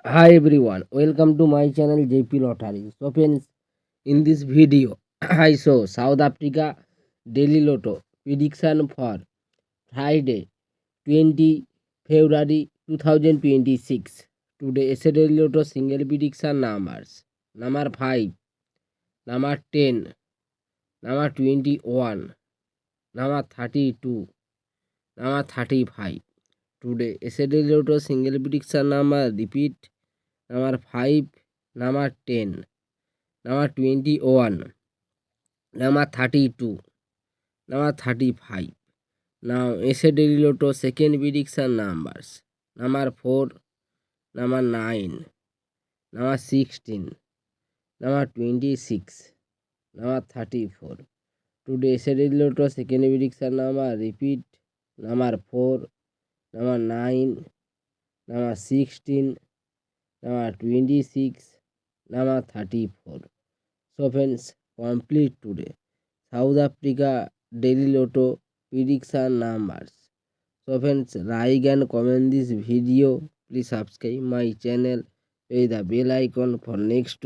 Hi everyone, welcome to my channel JP Lottery. So friends, in this video, I show South Africa Daily Lotto prediction for Friday, 20 February 2026. Today, Daily Lotto single prediction numbers: number 5, number 10, number 21, number 32, number 35. Today, Daily Lotto single prediction number repeat: number 5, number 10, number 21, number 32, number 35. Now essay daily lotto second prediction numbers: number 4, number 9, number 16, number 26, number 34. Today essay daily lotto second prediction number repeat: number 4, number 9, number 16, number 26, number 34. So friends, complete today South Africa Daily Lotto prediction numbers. So friends, like and comment this video. Please subscribe my channel. Hit the bell icon for next